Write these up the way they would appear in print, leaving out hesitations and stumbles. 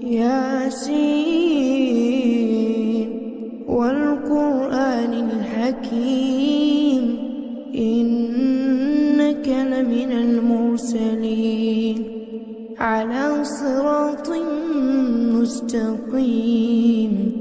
ياسين والقرآن الحكيم إنك لمن المرسلين على صراط مستقيم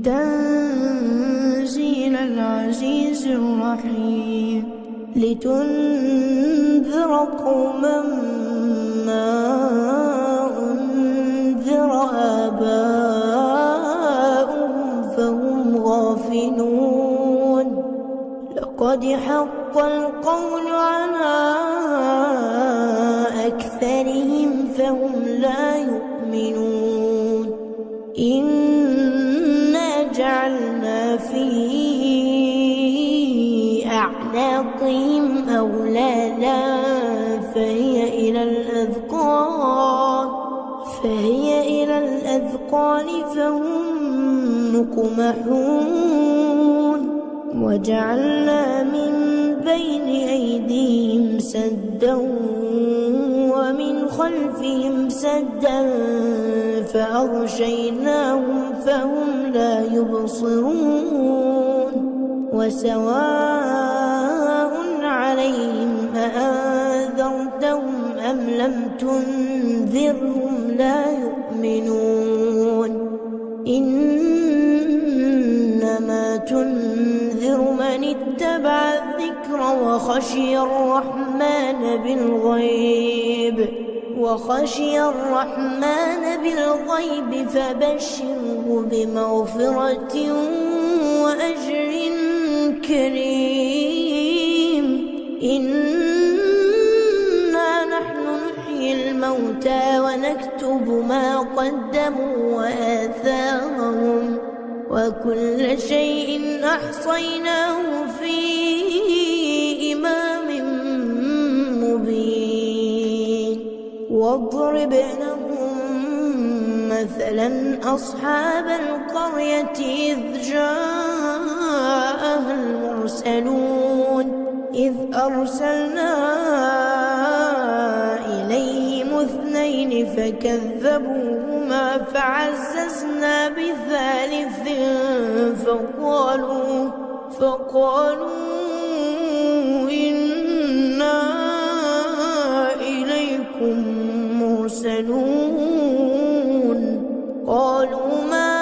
تنزيل العزيز الرحيم لتنذر قوما ما أنذر آباؤهم فهم غافلون لقد حق القول على أكثرهم فهم لا يؤمنون إنا جعلنا في أعناقهم أغلالا فهي إلى الأذقان فهم مقمحون وجعلنا من بين أيديهم سدا ومن خلفهم سدا فأغشيناهم فهم لا يبصرون وسواء عليهم أأنذرتهم أم لم تنذرهم لا يؤمنون إنما تنذر من اتبع الذكر وخشي الرحمن بالغيب فبشره بمغفرة وأجر كريم إنا نحن نحيي الموتى ونكتب ما قدموا وآثارهم وكل شيء أحصيناه في إمام مبين واضرب لهم مثلا أصحاب القرية إذ جاءها المرسلون إذ أرسلنا إليهم 2 فكذبوهما فعززنا بثالث فقالوا إنا إليكم مرسلون قالوا ما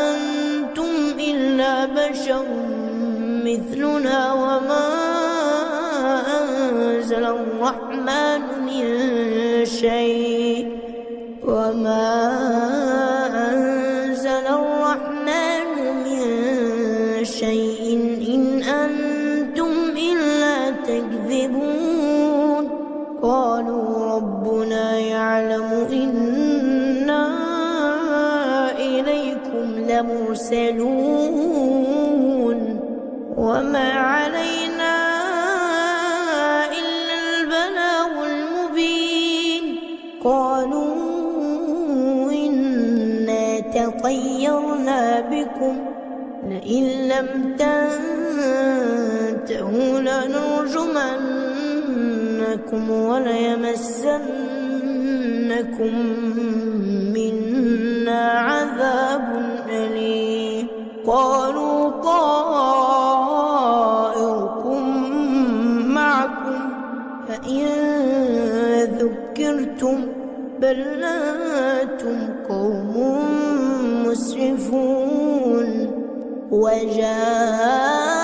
أنتم إلا بشر مثلنا وما أنزل الرحمن من شيء إن أنتم إلا تكذبون قالوا ربنا يعلم إنا إليكم لمرسلون وما علينا إلا البلاغ المبين قالوا إنا تطيرنا بكم لئن لم تنتهوا لنرجمنكم وليمسنكم منا عذاب أليم قالوا طائركم معكم فإن ذكرتم بل أنتم قوم مسرفون وجاء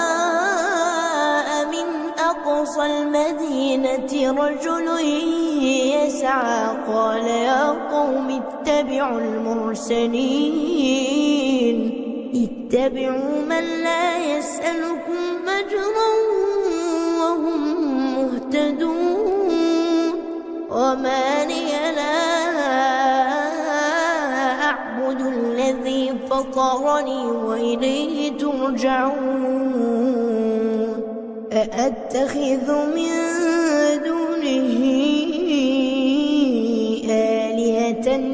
من أقصى المدينة رجل يسعى قال يا قوم اتبعوا المرسلين اتبعوا من لا يسألكم أجرا وهم مهتدون وما لي لا أعبد الذي فطرني وإليه ترجعون أأتخذ من دونه آلهة إن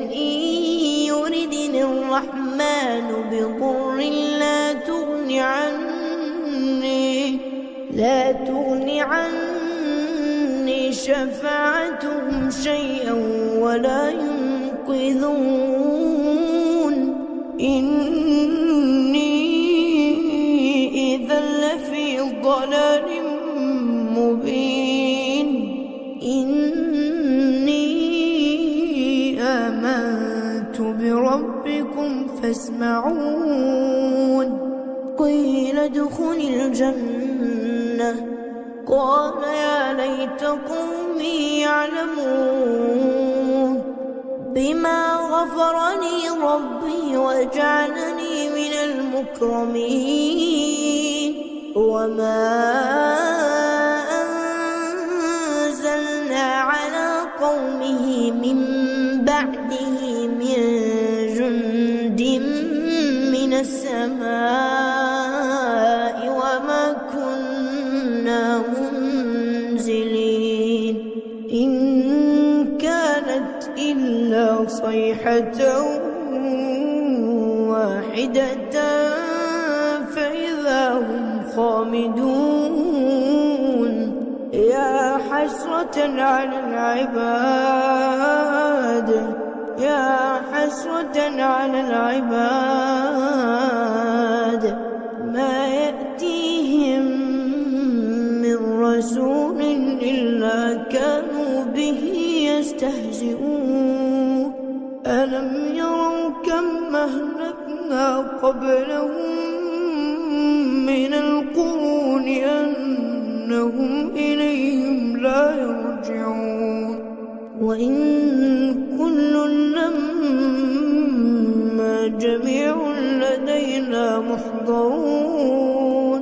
يردني الرحمن بضر لا تغن عني شفاعتهم شيئا ولا ينقذون يتخذون إني إذا لفي ضلال مبين إني آمنت بربكم فاسمعون قيل ادخل الجنة قال يا ليت قومي يعلمون بما غفر لي ربي وجعلني من المكرمين وما أنزلنا على قومه من بعده من جند من السماء وما كنا منزلين إن كانت إلا صيحة واحدة فإذا هم خامدون يا حسرة على العباد يا حسرة على العباد ما يأتيهم من رسول إلا كانوا به يستهزئون ألم يروا كم أهلكنا قبلهم من القرون أنهم إليهم لا يرجعون وإن كل لما جميع لدينا محضرون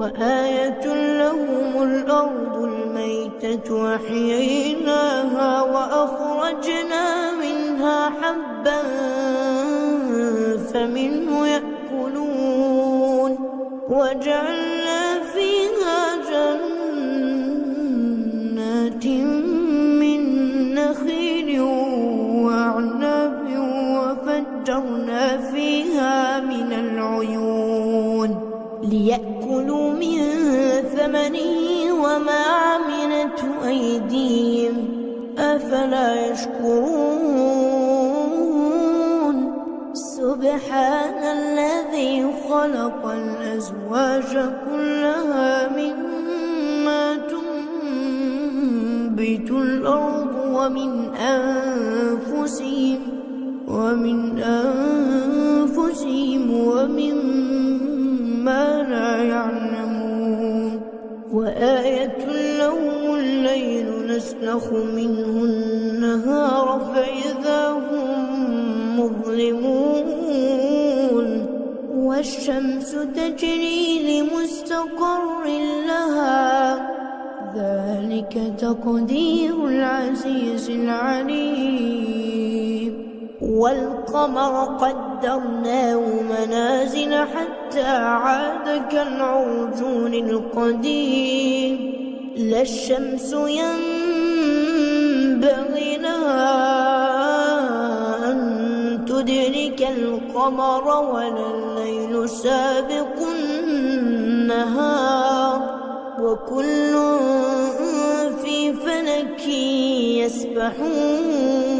وآية لهم الأرض الميتة أحييناها وأخرجنا منها حبا فمنه يأكلون وجعلنا فيها جنات من نخيل وأعناب وفجرنا فيها من العيون ليأكلوا من ثمره وما عملته أيديهم أفلا يشكرون سبحان الذي خلق الأزواج كلها مما تنبت الأرض ومن أنفسهم ومما لا يعلمون وآية لهم الليل نسلخ منه النهار فإذا هم مظلمون والشمس تجري لمستقر لها ذلك تقدير العزيز العليم والقمر قدرناه منازل حتى عاد كالعرجون القديم لا الشمس ينبغي لها أن تدرك القمر ولا الليل سابق النهار وكل في فلك يسبحون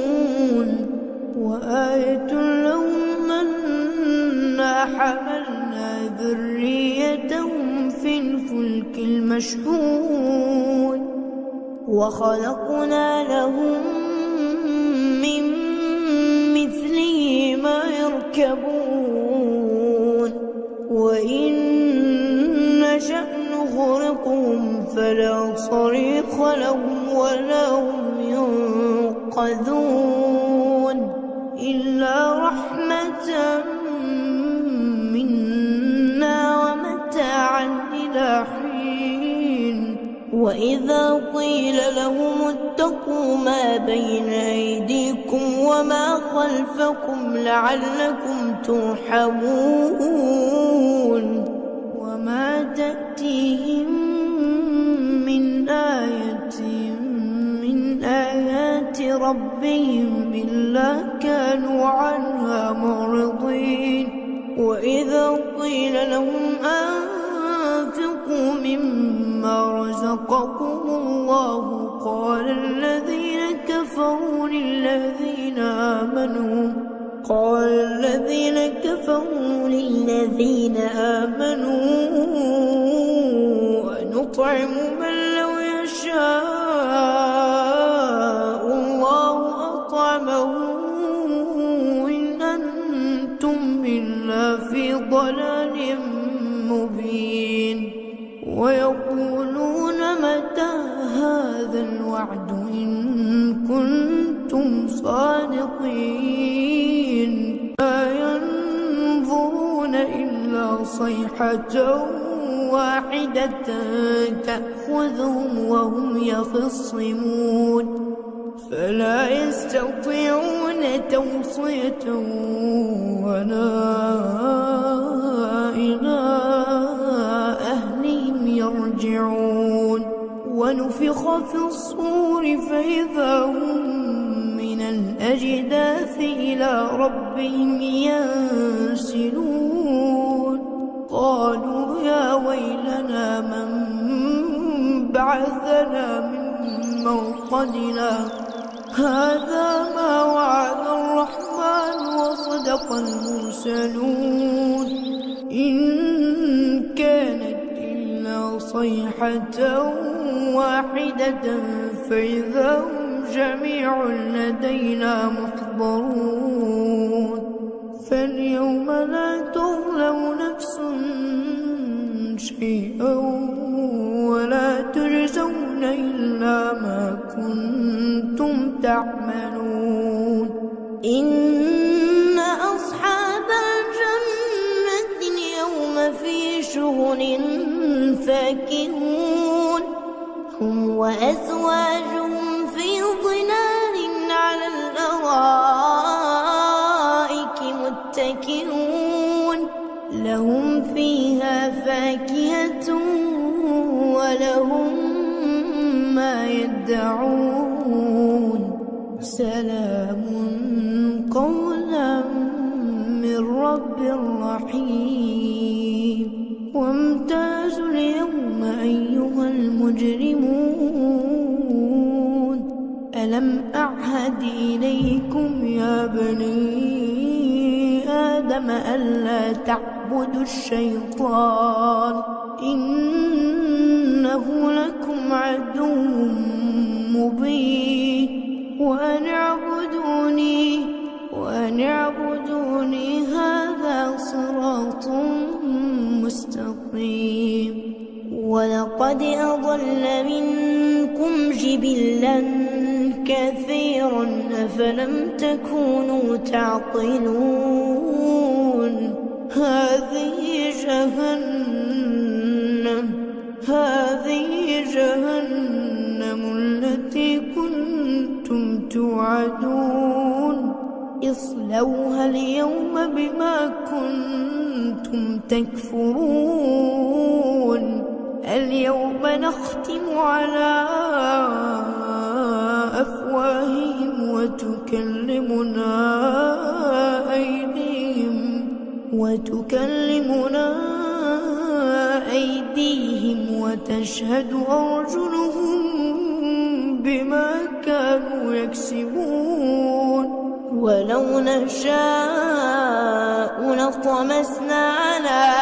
وآية لهم أنا حملنا ذريتهم في الفلك المشحون وخلقنا لهم من مثله ما يركبون وإن نشأ نغرقهم فلا صريخ لهم ولا هم ينقذون إلا رحمة منا ومتاعا إلى حين وإذا قيل لهم اتقوا ما بين أيديكم وما خلفكم لعلكم ترحمون وما تأتيهم من آية من آيات ربهم إلا كانوا عنها معرضين وإذا قيل لهم أنفقوا مما رزقكم الله قال الذين كفروا كفروا للذين آمنوا أنطعم من لو يشاء الله أطعمه إن أنتم إلا في ضلال مبين ويقولون متى هذا الوعد إن كنتم صادقين ما ينظرون إلا صيحة واحدة تأخذهم وهم يخصمون فلا يستطيعون توصية ولا إلى أهلهم يرجعون ونفخ في الصور فإذا هم من الأجداث إلى ربهم ينسلون قالوا يا ويلنا من بعثنا من مرقدنا هذا ما وعد الرحمن وصدق المرسلون إن كانت إلا صيحة واحدة فإذا هم جميع لدينا محضرون فاليوم لا تظلم نفس شيئا ولا تجزون إلا ما كنتم تعملون إن أصحاب الجنة اليوم في شغل فاكهون هم وأزواجهم في ظلال على الأرائك متكئون لهم فيها فاكهة ولهم ما يدعون سلام قولا من رب رحيم وامتازوا اليوم أيها المجرمون ألم أعهد إليكم يا بني آدم ألا تعبدوا الشيطان إنه لكم عدو مبين وأن اعبدوني هذا صراط مستقيم ولقد أضل منكم جبلا كثيرا أفلم تكونوا تعقلون هذه جهنم التي كنتم توعدون اصلوها اليوم بما كنتم تكفرون اليوم نختم على أفواههم وتكلمنا أيديهم وتشهد أرجلهم بما كانوا يكسبون ولو نشاء لطمسنا على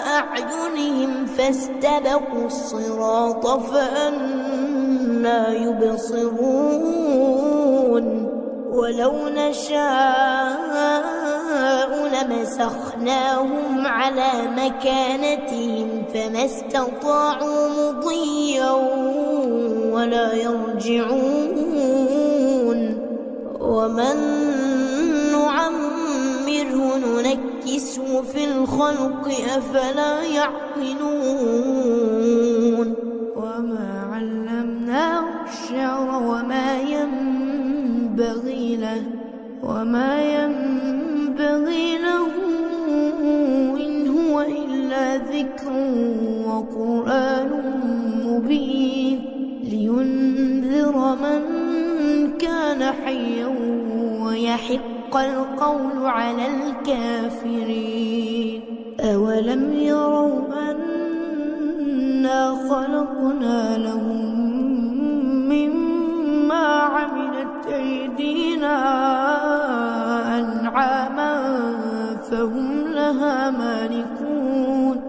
أعينهم فاستبقوا الصراط فأنى يبصرون ولو نشاء لمسخناهم على مكانتهم فما استطاعوا مضيا ولا يرجعون ومن نعمره ننكسه في الخلق أفلا يعقلون وما علمناه الشعر وما ينبغي له إن هو إلا ذكر وقرآن مبين لينذر من كان حيا ويحق القول على الكافرين أولم يروا أنا خلقنا لهم مما أنعاما فهم لها مالكون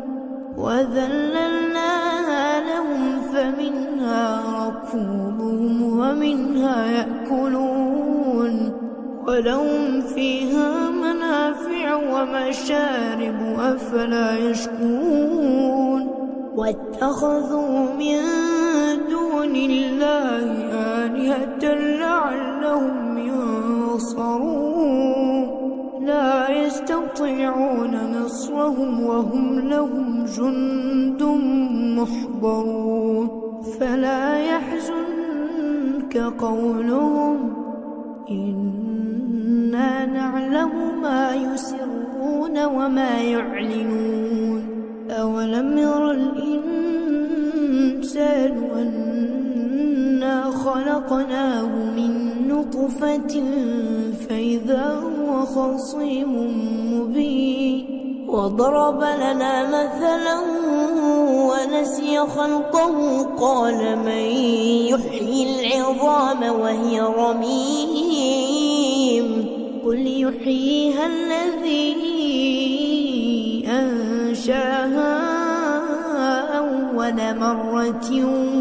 وذللناها لهم فمنها ركوبهم ومنها يأكلون ولهم فيها منافع ومشارب أفلا يشكرون واتخذوا من دون الله آلهة لعلهم ينصرون لا يستطيعون نصرهم وهم لهم جند محضرون فلا يحزنك قولهم إنا نعلم ما يسرون وما يعلنون أولم ير الإنسان أنا خلقناه من نطفة فإذا هو خصيم مبين وضرب لنا مثلا ونسي خلقه قال من يحيي العظام وهي رميم قل يحييها الذي أنشاها أول مرة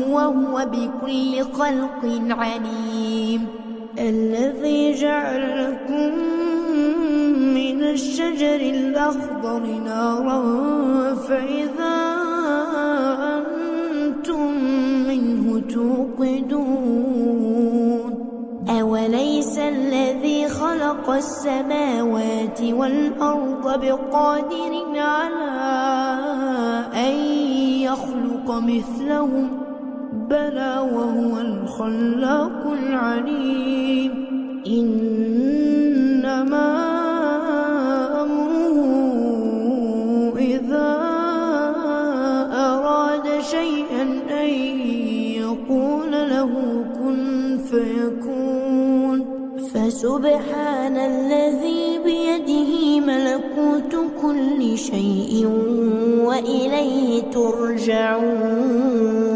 وهو بكل خلق عليم الذي جعل لكم من الشجر الأخضر نارا فإذا أنتم منه توقدون أوليس الذي خلق السماوات والأرض بقادر على أن يخلق مثلهم بلى وهو الخلاق العليم إنما أمره إذا أراد شيئا أن يقول له كن فيكون فسبحان الذي بيده ملكوت كل شيء وإليه ترجعون